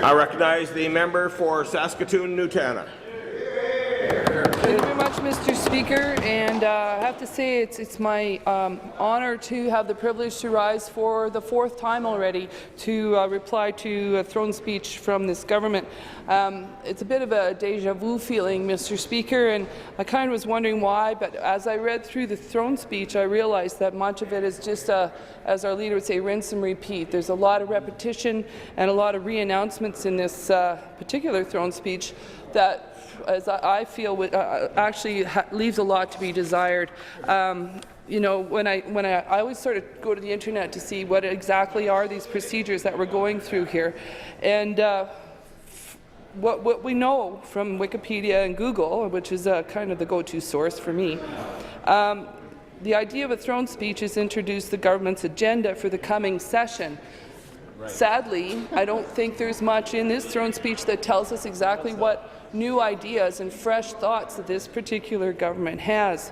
I recognize the member for Saskatoon-Nutana. Thank you very much, Mr. Speaker, and I have to say it's my honour to have the privilege to rise for the fourth time already to reply to a throne speech from this government. It's a bit of a deja vu feeling, Mr. Speaker, and I kind of was wondering why, but as I read through the throne speech, I realized that much of it is just, as our leader would say, rinse and repeat. There's a lot of repetition and a lot of re-announcements in this particular throne speech that, as I feel, actually leaves a lot to be desired. You know, when I always sort of go to the internet to see what exactly are these procedures that we're going through here, and what we know from Wikipedia and Google, which is kind of the go-to source for me. The idea of a throne speech is introduce the government's agenda for the coming session. Right. Sadly, I don't think there's much in this throne speech that tells us exactly what new ideas and fresh thoughts that this particular government has.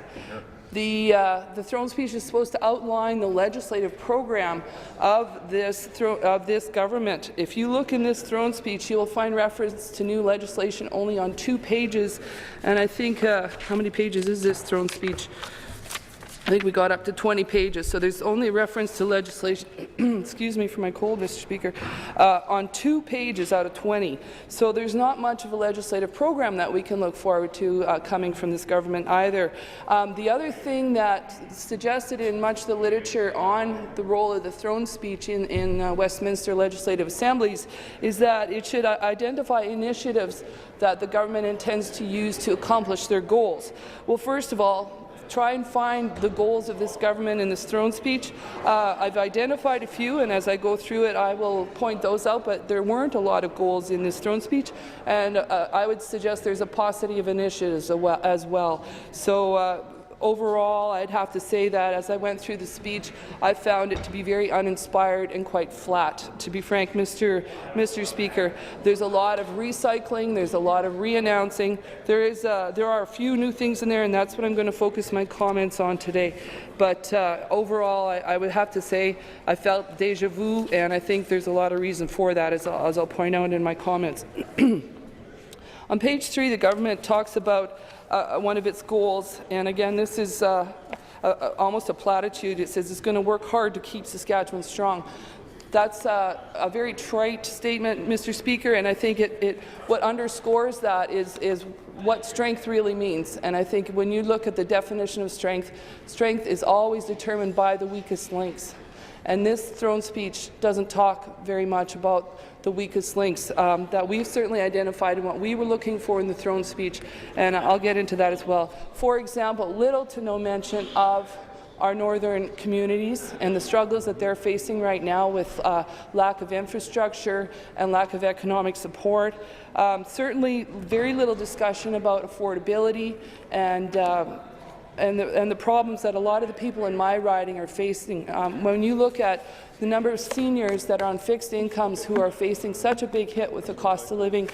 The throne speech is supposed to outline the legislative program of this government. If you look in this throne speech, you will find reference to new legislation only on 2 pages, and I think how many pages is this throne speech? I think we got up to 20 pages, so there's only reference to legislation, excuse me for my cold, Mr. Speaker, on 2 pages out of 20. So there's not much of a legislative program that we can look forward to coming from this government either. The other thing that's suggested in much of the literature on the role of the throne speech in Westminster legislative assemblies is that it should identify initiatives that the government intends to use to accomplish their goals. Well, first of all, try and find the goals of this government in this throne speech. I've identified a few, and as I go through it, I will point those out, but there weren't a lot of goals in this throne speech, and I would suggest there's a paucity of initiatives as well. So overall, I'd have to say that as I went through the speech, I found it to be very uninspired and quite flat. To be frank, Mr. Speaker, there's a lot of recycling, there's a lot of re-announcing. There are a few new things in there, and that's what I'm going to focus my comments on today. But overall, I would have to say I felt deja vu, and I think there's a lot of reason for that, as I'll point out in my comments. On page 3, the government talks about one of its goals, and again, this is almost a platitude. It says it's going to work hard to keep Saskatchewan strong. That's a very trite statement, Mr. Speaker, and I think what underscores that is what strength really means. And I think when you look at the definition of strength, strength is always determined by the weakest links. And this throne speech doesn't talk very much about the weakest links that we've certainly identified and what we were looking for in the throne speech, and I'll get into that as well. For example, little to no mention of our northern communities and the struggles that they're facing right now with lack of infrastructure and lack of economic support. Certainly very little discussion about affordability and the problems that a lot of the people in my riding are facing. When you look at the number of seniors that are on fixed incomes who are facing such a big hit with the cost of living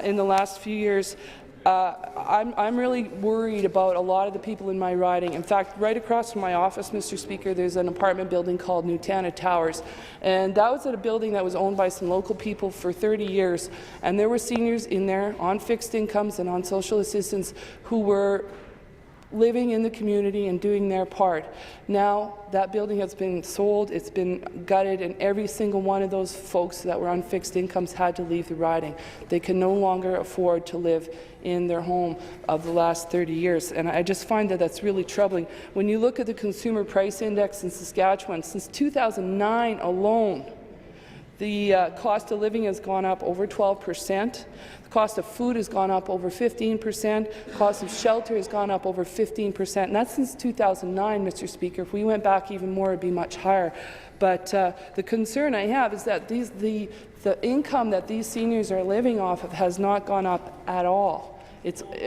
in the last few years, I'm really worried about a lot of the people in my riding. In fact, right across from my office, Mr. Speaker, there's an apartment building called Nutana Towers, and that was at a building that was owned by some local people for 30 years, and there were seniors in there on fixed incomes and on social assistance who were living in the community and doing their part. Now that building has been sold, it's been gutted, and every single one of those folks that were on fixed incomes had to leave the riding. They can no longer afford to live in their home of the last 30 years, and I just find that that's really troubling. When you look at the Consumer Price Index in Saskatchewan, since 2009 alone, the cost of living has gone up over 12%. The cost of food has gone up over 15%. The cost of shelter has gone up over 15%. And that's since 2009, Mr. Speaker. If we went back even more, it would be much higher. But the concern I have is that the income that these seniors are living off of has not gone up at all.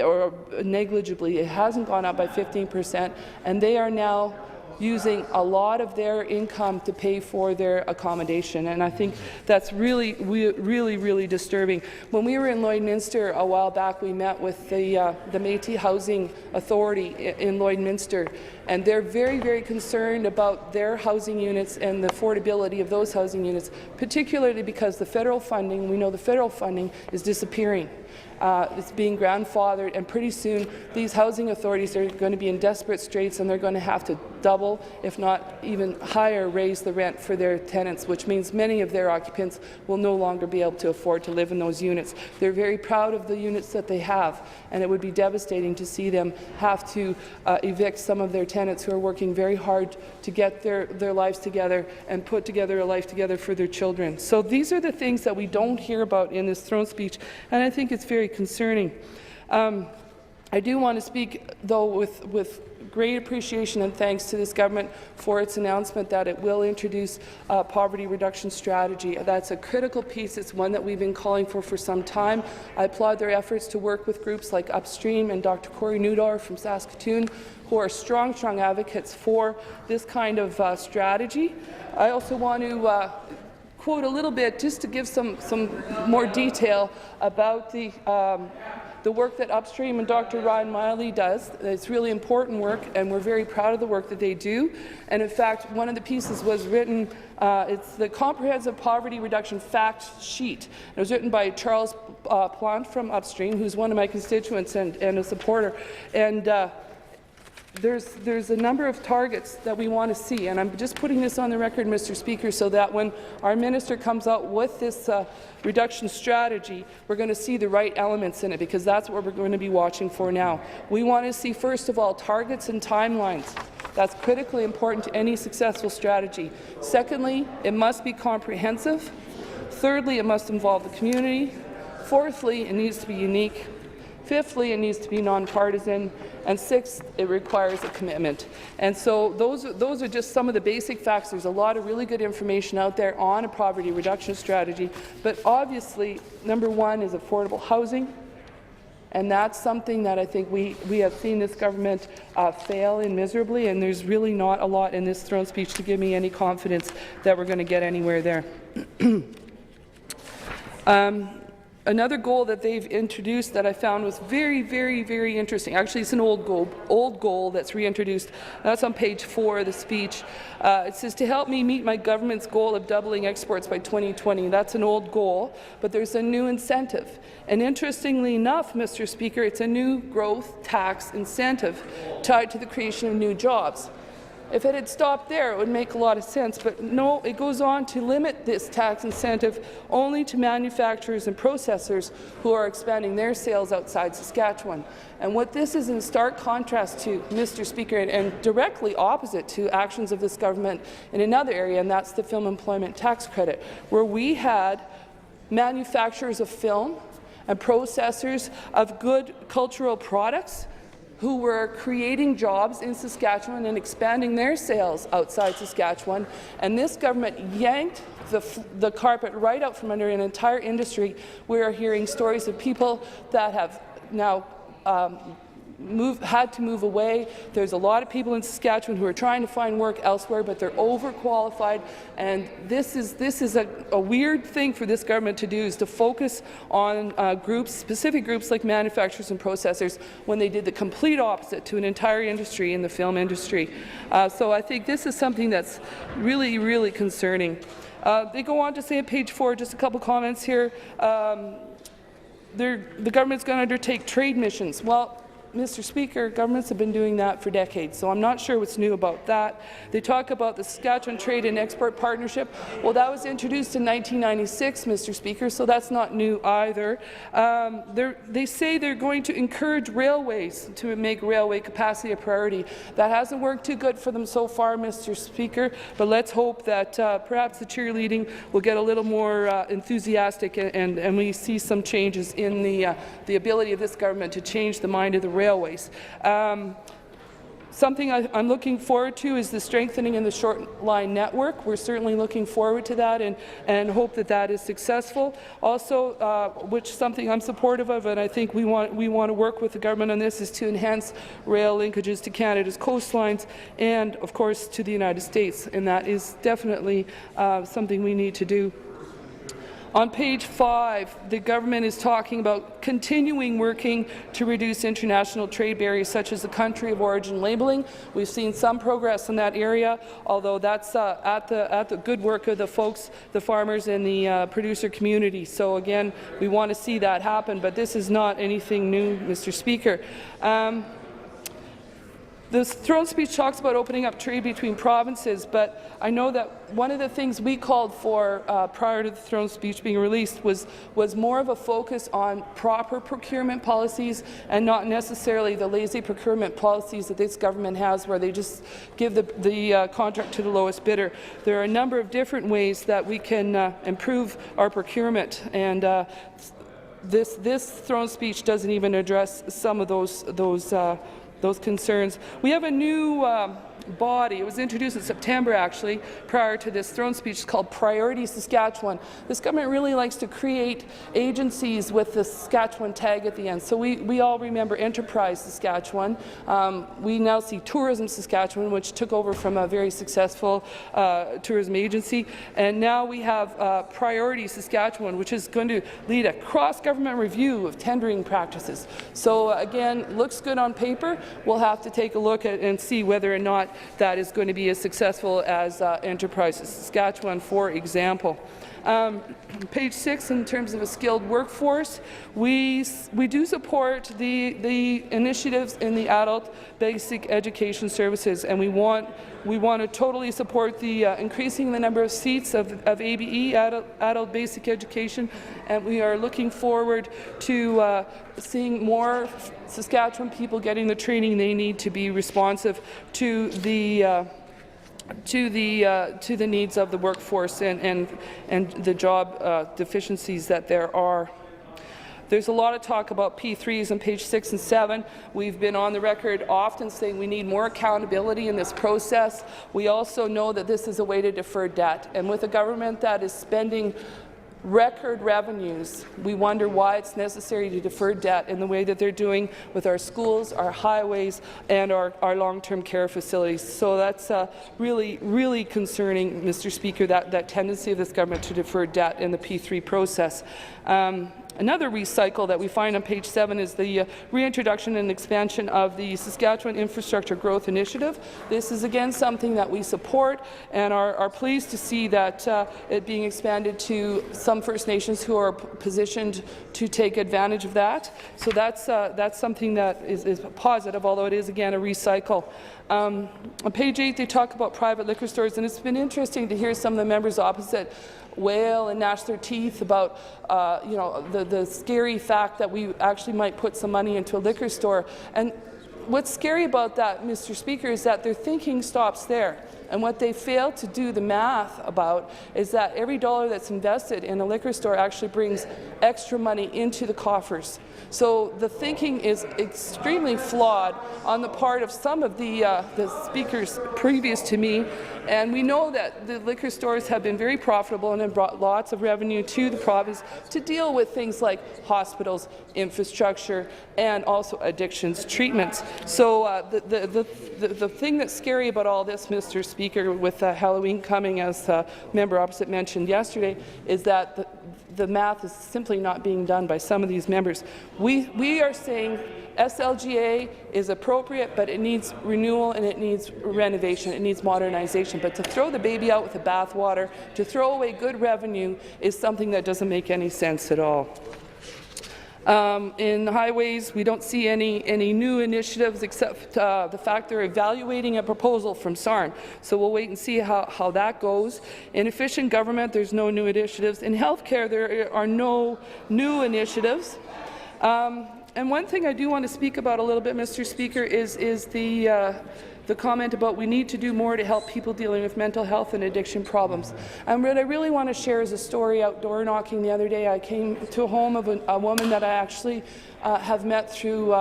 Or negligibly. It hasn't gone up by 15%, and they are now using a lot of their income to pay for their accommodation, and I think that's really, really disturbing. When we were in Lloydminster a while back, we met with the Métis Housing Authority in Lloydminster, and they're very concerned about their housing units and the affordability of those housing units, particularly because the federal funding, we know the federal funding is disappearing. It's being grandfathered, and pretty soon these housing authorities are going to be in desperate straits, and they're going to have to double, if not even higher, raise the rent for their tenants, which means many of their occupants will no longer be able to afford to live in those units. They're very proud of the units that they have, and it would be devastating to see them have to evict some of their tenants who are working very hard to get their lives together and put together a life together for their children. So these are the things that we don't hear about in this throne speech, and I think it's very concerning. I do want to speak, though, with great appreciation and thanks to this government for its announcement that it will introduce a poverty reduction strategy. That's a critical piece. It's one that we've been calling for some time. I applaud their efforts to work with groups like Upstream and Dr. Corey Newdorf from Saskatoon, who are strong advocates for this kind of strategy. I also want to quote a little bit, just to give some more detail about the work that Upstream and Dr. Ryan Miley does. It's really important work, and we're very proud of the work that they do. And in fact, one of the pieces was written, it's the Comprehensive Poverty Reduction Fact Sheet. It was written by Charles Plant from Upstream, who's one of my constituents and a supporter. And there's a number of targets that we want to see, and I'm just putting this on the record, Mr. Speaker, so that when our minister comes out with this reduction strategy, we're going to see the right elements in it, because that's what we're going to be watching for now. We want to see, first of all, targets and timelines. That's critically important to any successful strategy. Secondly, it must be comprehensive. Thirdly, it must involve the community. Fourthly, it needs to be unique. Fifthly, it needs to be nonpartisan, and sixth, it requires a commitment. And so those are just some of the basic facts. There's a lot of really good information out there on a poverty reduction strategy, but obviously, number one is affordable housing, and that's something that I think we have seen this government fail in miserably, and there's really not a lot in this throne speech to give me any confidence that we're going to get anywhere there. Another goal that they've introduced that I found was very interesting. Actually, it's an old goal that's reintroduced. That's on page 4 of the speech. It says, to help me meet my government's goal of doubling exports by 2020. That's an old goal, but there's a new incentive. And interestingly enough, Mr. Speaker, it's a new growth tax incentive tied to the creation of new jobs. If it had stopped there, it would make a lot of sense, but no, it goes on to limit this tax incentive only to manufacturers and processors who are expanding their sales outside Saskatchewan. And what this is in stark contrast to, Mr. Speaker, and directly opposite to actions of this government in another area, and that's the film employment tax credit, where we had manufacturers of film and processors of good cultural products who were creating jobs in Saskatchewan and expanding their sales outside Saskatchewan, and this government yanked the carpet right out from under an entire industry. We are hearing stories of people that have now had to move away. There's a lot of people in Saskatchewan who are trying to find work elsewhere, but they're overqualified, and this is a weird thing for this government to do, is to focus on specific groups like manufacturers and processors, when they did the complete opposite to an entire industry in the film industry. So I think this is something that's really concerning. They go on to say on page 4, just a couple comments here, the government's going to undertake trade missions. Well, Mr. Speaker, governments have been doing that for decades, so I'm not sure what's new about that. They talk about the Saskatchewan Trade and Export Partnership. Well, that was introduced in 1996, Mr. Speaker, so that's not new either. They say they're going to encourage railways to make railway capacity a priority. That hasn't worked too good for them so far, Mr. Speaker, but let's hope that perhaps the cheerleading will get a little more enthusiastic, and we see some changes in the ability of this government to change the mind of the railways. Something I'm looking forward to is the strengthening in the short line network. We're certainly looking forward to that and hope that that is successful. Also, which something I'm supportive of, and I think we want to work with the government on this, is to enhance rail linkages to Canada's coastlines and, of course, to the United States. And that is definitely something we need to do. On page 5, the government is talking about continuing working to reduce international trade barriers such as the country of origin labeling. We've seen some progress in that area, although that's at the good work of the folks, the farmers and the producer community. So again, we want to see that happen, but this is not anything new, Mr. Speaker. The throne speech talks about opening up trade between provinces, but I know that one of the things we called for prior to the throne speech being released was more of a focus on proper procurement policies and not necessarily the lazy procurement policies that this government has, where they just give the contract to the lowest bidder. There are a number of different ways that we can improve our procurement, and this throne speech doesn't even address some of those concerns. We have a new body. It was introduced in September, actually, prior to this throne speech. It's called Priority Saskatchewan. This government really likes to create agencies with the Saskatchewan tag at the end. So we all remember Enterprise Saskatchewan. We now see Tourism Saskatchewan, which took over from a very successful tourism agency. And now we have Priority Saskatchewan, which is going to lead a cross-government review of tendering practices. So again, looks good on paper. We'll have to take a look at and see whether or not that is going to be as successful as Enterprise Saskatchewan, for example. Page 6, in terms of a skilled workforce, we do support the initiatives in the adult basic education services, and we want to totally support the increasing the number of seats of ABE, adult basic education, and we are looking forward to seeing more Saskatchewan people getting the training they need to be responsive to the needs of the workforce and the job deficiencies that there are. There's a lot of talk about P3s on page 6 and 7. We've been on the record often saying we need more accountability in this process. We also know that this is a way to defer debt, and with a government that is spending record revenues, we wonder why it's necessary to defer debt in the way that they're doing with our schools, our highways, and our long-term care facilities. So that's really, really concerning, Mr. Speaker, that tendency of this government to defer debt in the P3 process. Another recycle that we find on page 7 is the reintroduction and expansion of the Saskatchewan Infrastructure Growth Initiative. This is again something that we support and are pleased to see that it being expanded to some First Nations who are positioned to take advantage of that. So that's something that is positive, although it is again a recycle. On page 8, they talk about private liquor stores, and it's been interesting to hear some of the members opposite wail and gnash their teeth about the scary fact that we actually might put some money into a liquor store. And what's scary about that, Mr. Speaker, is that their thinking stops there. And what they fail to do the math about is that every dollar that's invested in a liquor store actually brings extra money into the coffers. So the thinking is extremely flawed on the part of some of the speakers previous to me, and we know that the liquor stores have been very profitable and have brought lots of revenue to the province to deal with things like hospitals, infrastructure, and also addictions treatments. So the thing that's scary about all this, Mr. Speaker, with Halloween coming, as the member opposite mentioned yesterday, is that the math is simply not being done by some of these members. We are saying SLGA is appropriate, but it needs renewal and it needs renovation, it needs modernization. But to throw the baby out with the bathwater, to throw away good revenue, is something that doesn't make any sense at all. In highways, we don't see any new initiatives except the fact they're evaluating a proposal from SARM. So we'll wait and see how that goes. In efficient government, there's no new initiatives. In healthcare, there are no new initiatives. And one thing I do want to speak about a little bit, Mr. Speaker, is the comment about we need to do more to help people dealing with mental health and addiction problems. And what I really want to share is a story outdoor knocking the other day. I came to a home of a woman that I actually have met through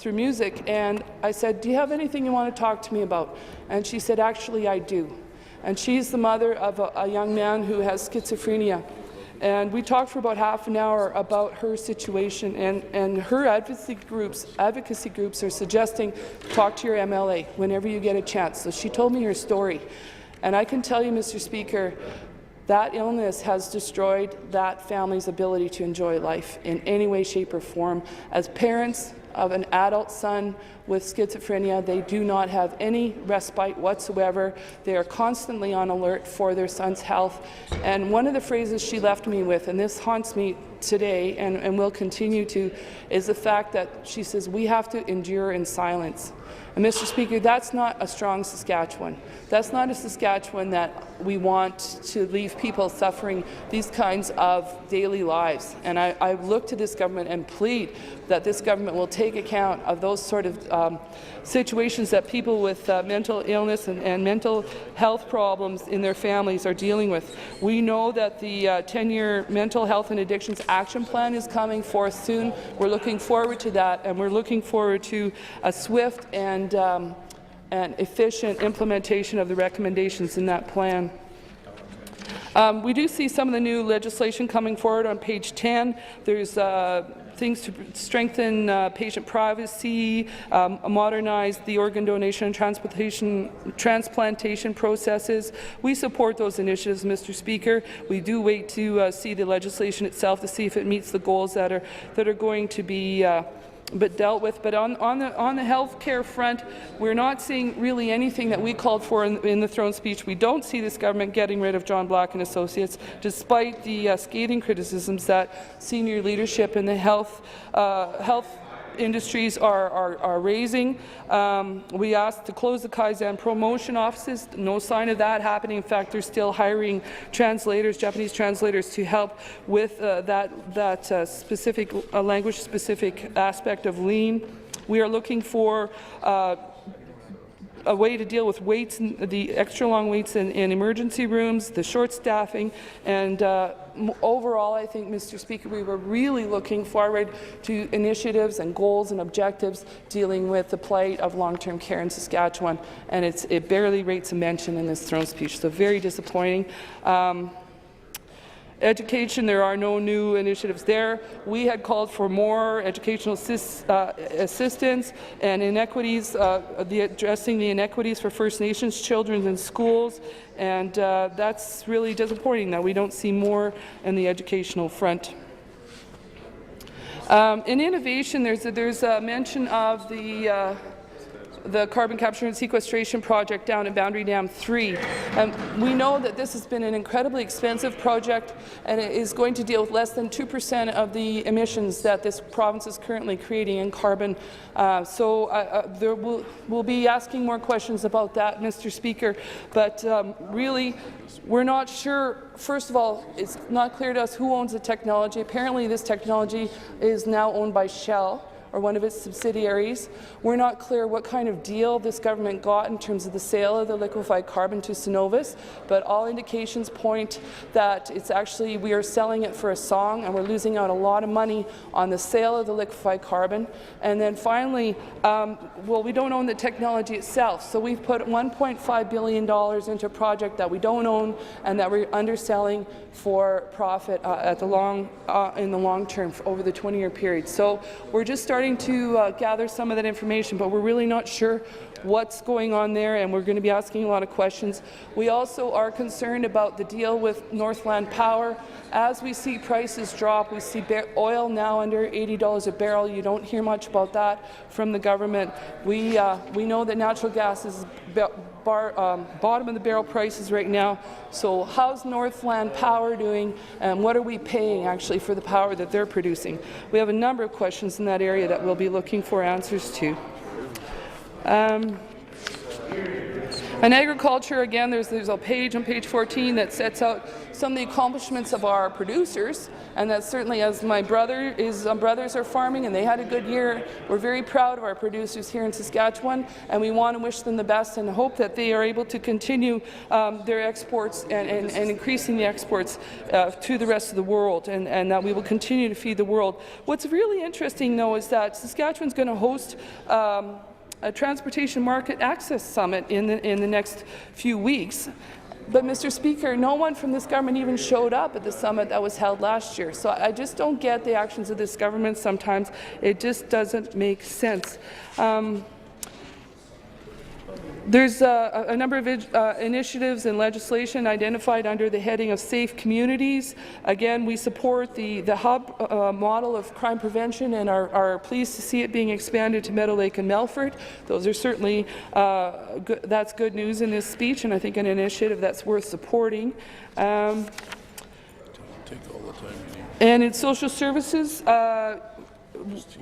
through music, and I said, "Do you have anything you want to talk to me about?" And she said, "Actually, I do." And she's the mother of a young man who has schizophrenia. And we talked for about half an hour about her situation, and her advocacy groups are suggesting talk to your MLA whenever you get a chance. So she told me her story. And I can tell you, Mr. Speaker, that illness has destroyed that family's ability to enjoy life in any way, shape, or form. As parents of an adult son with schizophrenia, they do not have any respite whatsoever. They are constantly on alert for their son's health. And one of the phrases she left me with, and this haunts me today and will continue to, is the fact that she says, "We have to endure in silence." And Mr. Speaker, that's not a strong Saskatchewan. That's not a Saskatchewan that we want to leave people suffering these kinds of daily lives. And I look to this government and plead that this government will take account of those sort of situations that people with mental illness and mental health problems in their families are dealing with. We know that the 10-year Mental Health and Addictions Action Plan is coming forth soon. We're looking forward to that, and we're looking forward to a swift and efficient implementation of the recommendations in that plan. We do see some of the new legislation coming forward on page 10. There's things to strengthen patient privacy, modernize the organ donation and transplantation processes. We support those initiatives, Mr. Speaker. We do wait to see the legislation itself to see if it meets the goals that are going to be dealt with. But on the health care front, we're not seeing really anything that we called for in the throne speech. We don't see this government getting rid of John Black and Associates, despite the scathing criticisms that senior leadership in the health industries are raising. We asked to close the Kaizen promotion offices. No sign of that happening. In fact, they're still hiring translators, Japanese translators, to help with that specific language-specific aspect of lean. We are looking for a way to deal with waits, the extra long waits in emergency rooms, the short staffing, and overall, I think, Mr. Speaker, we were really looking forward to initiatives and goals and objectives dealing with the plight of long-term care in Saskatchewan, and it barely rates a mention in this throne speech, so very disappointing. Education, there are no new initiatives there. We had called for more educational assistance and inequities, addressing the inequities for First Nations children in schools, and that's really disappointing that we don't see more in the educational front. In innovation, there's a mention of the carbon capture and sequestration project down at Boundary Dam 3. We know that this has been an incredibly expensive project, and it is going to deal with less than 2% of the emissions that this province is currently creating in carbon. We'll be asking more questions about that, Mr. Speaker, but really, we're not sure. First of all, it's not clear to us who owns the technology. Apparently, this technology is now owned by Shell, or one of its subsidiaries. We're not clear what kind of deal this government got in terms of the sale of the liquefied carbon to Cenovus, but all indications point that it's actually, we are selling it for a song, and we're losing out a lot of money on the sale of the liquefied carbon. And then finally, well, we don't own the technology itself, so we've put $1.5 billion into a project that we don't own and that we're underselling for profit in the long term over the 20-year period. So we're just starting to gather some of that information, but we're really not sure what's going on there, and we're going to be asking a lot of questions. We also are concerned about the deal with Northland Power. As we see prices drop, we see oil now under $80 a barrel. You don't hear much about that from the government. We know that natural gas is bottom of the barrel prices right now. So how's Northland Power doing, and what are we paying actually for the power that they're producing? We have a number of questions in that area that we'll be looking for answers to. In agriculture, again, there's a page on page 14 that sets out some of the accomplishments of our producers, and that certainly, as my brothers are farming and they had a good year, we're very proud of our producers here in Saskatchewan, and we want to wish them the best and hope that they are able to continue their exports and increasing the exports to the rest of the world, and that we will continue to feed the world. What's really interesting, though, is that Saskatchewan's going to host a Transportation Market Access Summit in the next few weeks. But, Mr. Speaker, no one from this government even showed up at the summit that was held last year. So I just don't get the actions of this government sometimes. It just doesn't make sense. There's a number of initiatives and legislation identified under the heading of safe communities. Again, we support the hub model of crime prevention and are pleased to see it being expanded to Meadow Lake and Melfort. Those are certainly that's good news in this speech, and I think an initiative that's worth supporting. And in social services,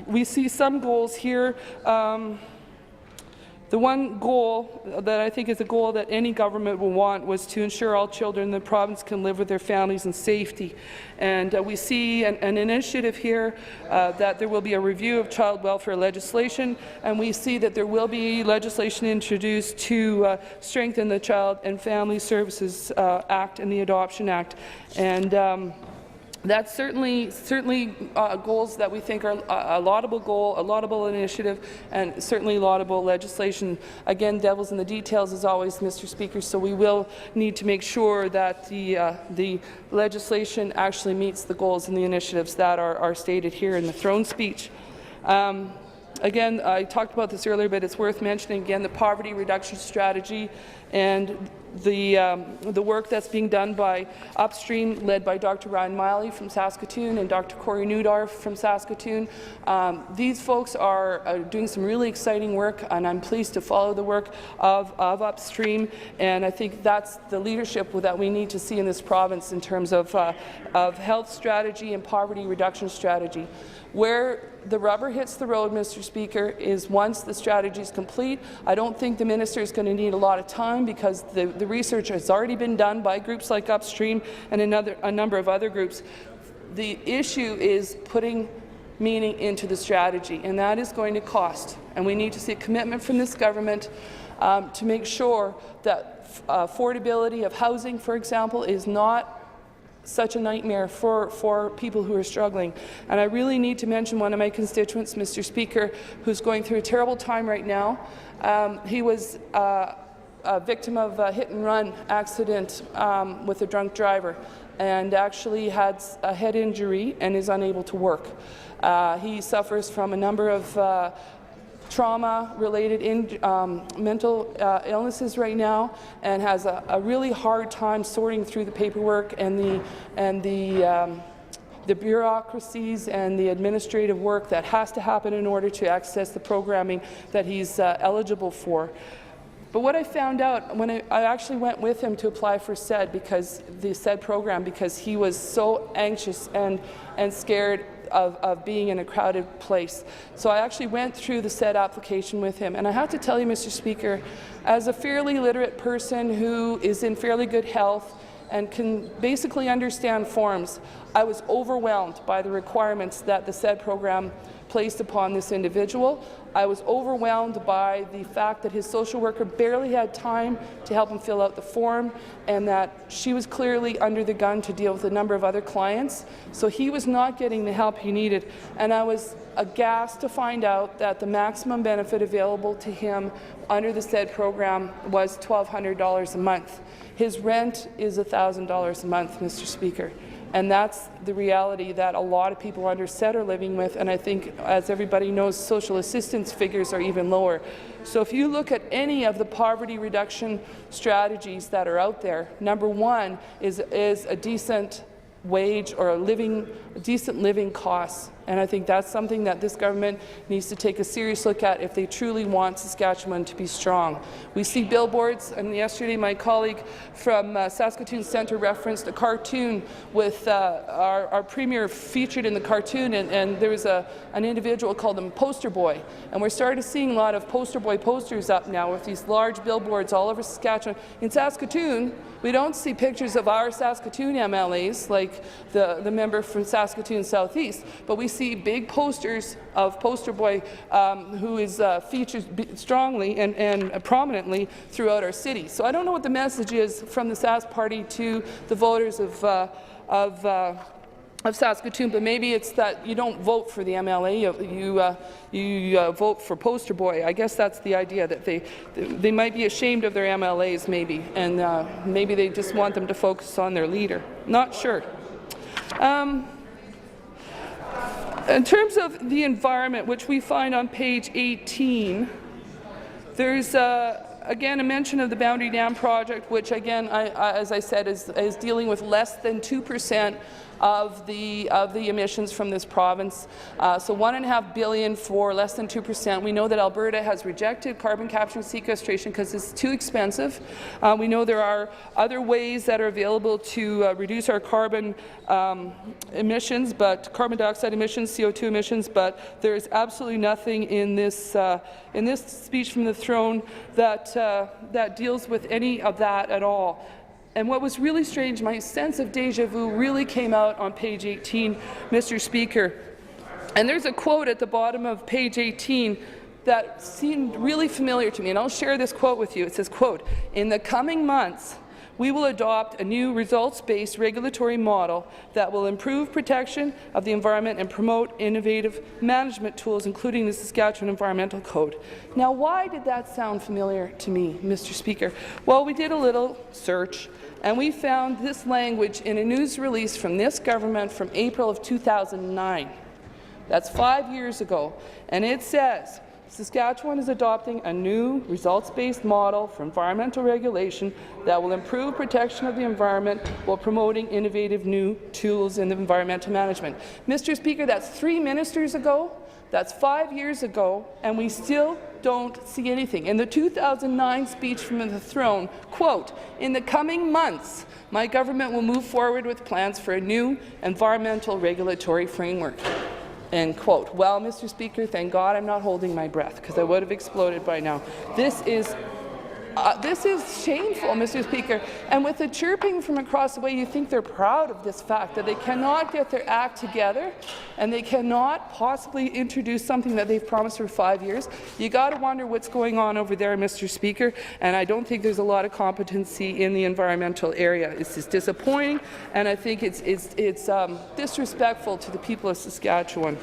we see some goals here. The one goal that I think is a goal that any government will want was to ensure all children in the province can live with their families in safety. And we see an initiative here that there will be a review of child welfare legislation, and we see that there will be legislation introduced to strengthen the Child and Family Services Act and the Adoption Act. And that's certainly goals that we think are a laudable goal, a laudable initiative, and certainly laudable legislation. Again, devil's in the details as always, Mr. Speaker, so we will need to make sure that the legislation actually meets the goals and the initiatives that are stated here in the throne speech. Again, I talked about this earlier, but it's worth mentioning again the poverty reduction strategy and the work that's being done by Upstream, led by Dr. Ryan Miley from Saskatoon and Dr. Corey Newdorf from Saskatoon. These folks are doing some really exciting work, and I'm pleased to follow the work of Upstream, and I think that's the leadership that we need to see in this province in terms of health strategy and poverty reduction strategy. Where the rubber hits the road, Mr. Speaker, is once the strategy is complete. I don't think the minister is going to need a lot of time because the research has already been done by groups like Upstream and a number of other groups. The issue is putting meaning into the strategy, and that is going to cost. And we need to see a commitment from this government to make sure that affordability of housing, for example, is not such a nightmare for people who are struggling. And I really need to mention one of my constituents, Mr. Speaker, who's going through a terrible time right now. He was a victim of a hit-and-run accident with a drunk driver, and actually had a head injury and is unable to work. He suffers from a number of trauma-related mental illnesses right now, and has a really hard time sorting through the paperwork and the bureaucracies and the administrative work that has to happen in order to access the programming that he's eligible for. But what I found out when I actually went with him to apply for the SED program, because he was so anxious and scared of being in a crowded place. So I actually went through the SED application with him, and I have to tell you, Mr. Speaker, as a fairly literate person who is in fairly good health and can basically understand forms, I was overwhelmed by the requirements that the SED program placed upon this individual. I was overwhelmed by the fact that his social worker barely had time to help him fill out the form, and that she was clearly under the gun to deal with a number of other clients. So he was not getting the help he needed, and I was aghast to find out that the maximum benefit available to him under the SED program was $1,200 a month. His rent is $1,000 a month, Mr. Speaker. And that's the reality that a lot of people under SED are living with, and I think, as everybody knows, social assistance figures are even lower. So if you look at any of the poverty reduction strategies that are out there, number one is a decent wage or decent living costs. And I think that's something that this government needs to take a serious look at if they truly want Saskatchewan to be strong. We see billboards, and yesterday my colleague from Saskatoon Centre referenced a cartoon with our premier featured in the cartoon, and there was an individual called him Poster Boy. And we're starting to see a lot of Poster Boy posters up now with these large billboards all over Saskatchewan. In Saskatoon, we don't see pictures of our Saskatoon MLAs like the member from Saskatoon Southeast, but we see big posters of Poster Boy who is featured strongly and prominently throughout our city. So I don't know what the message is from the Sask Party to the voters of Saskatoon, but maybe it's that you don't vote for the MLA, you vote for Poster Boy. I guess that's the idea, that they might be ashamed of their MLAs maybe, and maybe they just want them to focus on their leader. Not sure. In terms of the environment, which we find on page 18, there's again a mention of the Boundary Dam project, which again, as I said, is dealing with less than 2% of the emissions from this province. So $1.5 billion for less than 2%. We know that Alberta has rejected carbon capture and sequestration because it's too expensive. We know there are other ways that are available to reduce our carbon emissions, but carbon dioxide emissions, CO2 emissions, but there is absolutely nothing in this speech from the throne that deals with any of that at all. And what was really strange, my sense of déjà vu really came out on page 18, Mr. Speaker. And there's a quote at the bottom of page 18 that seemed really familiar to me, and I'll share this quote with you. It says, quote, "In the coming months, we will adopt a new results-based regulatory model that will improve protection of the environment and promote innovative management tools, including the Saskatchewan Environmental Code." Now, why did that sound familiar to me, Mr. Speaker? Well, we did a little search, and we found this language in a news release from this government from April of 2009. That's 5 years ago, and it says, Saskatchewan is adopting a new results-based model for environmental regulation that will improve protection of the environment while promoting innovative new tools in environmental management. Mr. Speaker, that's 3 ministers ago, that's 5 years ago, and we still don't see anything. In the 2009 speech from the throne, quote, "In the coming months, my government will move forward with plans for a new environmental regulatory framework." End quote. Well, Mr. Speaker, thank God I'm not holding my breath, because I would have exploded by now. This is shameful, Mr. Speaker. And with the chirping from across the way, you think they're proud of this fact, that they cannot get their act together and they cannot possibly introduce something that they've promised for 5 years. You got to wonder what's going on over there, Mr. Speaker, and I don't think there's a lot of competency in the environmental area. It's just disappointing, and I think it's disrespectful to the people of Saskatchewan.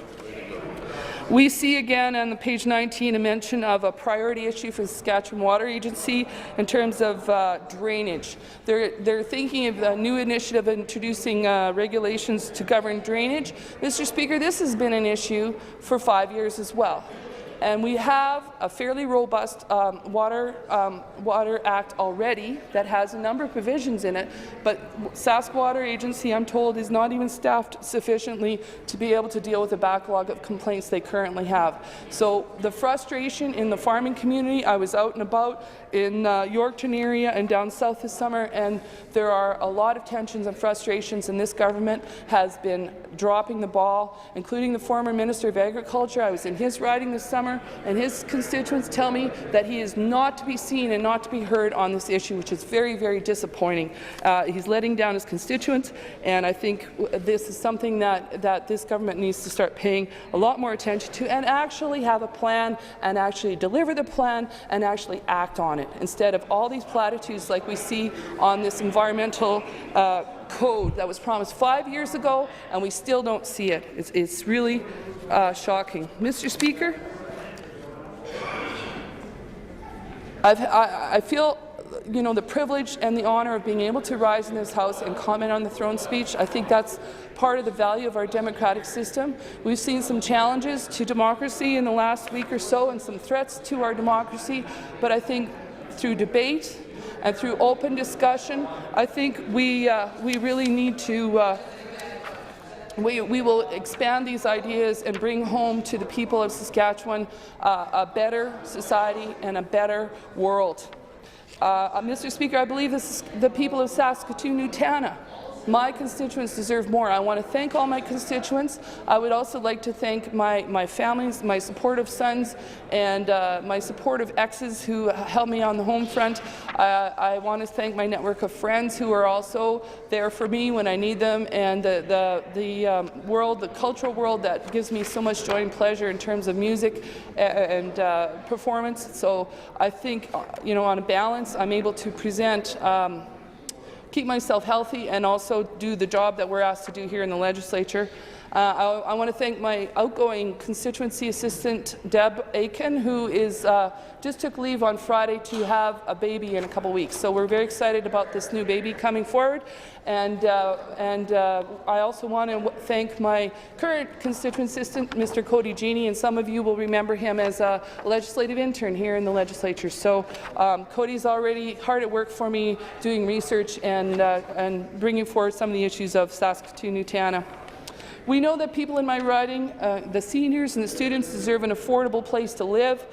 We see again on page 19 a mention of a priority issue for the Saskatchewan Water Agency in terms of drainage. They're thinking of a new initiative introducing regulations to govern drainage. Mr. Speaker, this has been an issue for 5 years as well. And we have a fairly robust Water Act already that has a number of provisions in it, but Sask Water Agency, I'm told, is not even staffed sufficiently to be able to deal with the backlog of complaints they currently have. So the frustration in the farming community, I was out and about in Yorkton area and down south this summer, and there are a lot of tensions and frustrations, and this government has been dropping the ball, including the former Minister of Agriculture. I was in his riding this summer, and his constituents tell me that he is not to be seen and not to be heard on this issue, which is very, very disappointing. He's letting down his constituents, and I think this is something that this government needs to start paying a lot more attention to, and actually have a plan, and actually deliver the plan, and actually act on it, instead of all these platitudes like we see on this environmental code that was promised 5 years ago, and we still don't see it. It's really shocking. Mr. Speaker, I feel, you know, the privilege and the honour of being able to rise in this House and comment on the throne speech. I think that's part of the value of our democratic system. We've seen some challenges to democracy in the last week or so, and some threats to our democracy, but I think through debate and through open discussion, I think we really need to we will expand these ideas and bring home to the people of Saskatchewan a better society and a better world. Mr. Speaker, I believe the people of Saskatoon-Nutana, my constituents, deserve more. I want to thank all my constituents. I would also like to thank my families, my supportive sons, and my supportive exes who helped me on the home front. I want to thank my network of friends who are also there for me when I need them, and the cultural world that gives me so much joy and pleasure in terms of music and performance. So I think, on a balance, I'm able to present keep myself healthy and also do the job that we're asked to do here in the legislature. I want to thank my outgoing constituency assistant, Deb Aiken, who just took leave on Friday to have a baby in a couple weeks. So we're very excited about this new baby coming forward. And I also want to thank my current constituent assistant, Mr. Cody Genie, and some of you will remember him as a legislative intern here in the legislature. So Cody's already hard at work for me doing research and bringing forward some of the issues of Saskatoon-Nutana. We know that people in my riding, the seniors and the students, deserve an affordable place to live.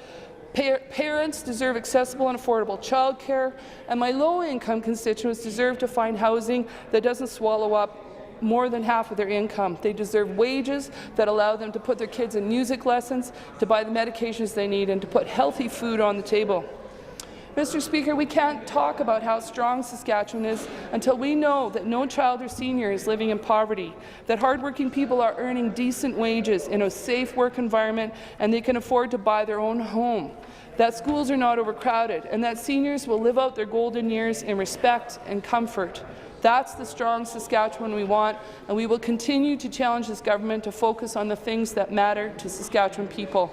Parents deserve accessible and affordable childcare, and my low-income constituents deserve to find housing that doesn't swallow up more than half of their income. They deserve wages that allow them to put their kids in music lessons, to buy the medications they need, and to put healthy food on the table. Mr. Speaker, we can't talk about how strong Saskatchewan is until we know that no child or senior is living in poverty, that hardworking people are earning decent wages in a safe work environment and they can afford to buy their own home, that schools are not overcrowded, and that seniors will live out their golden years in respect and comfort. That's the strong Saskatchewan we want, and we will continue to challenge this government to focus on the things that matter to Saskatchewan people.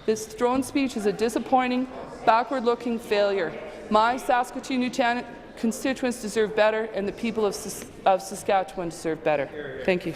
This throne speech is a disappointing, backward-looking failure. My Saskatoon-Nutana constituents deserve better, and the people of Saskatchewan deserve better. Thank you.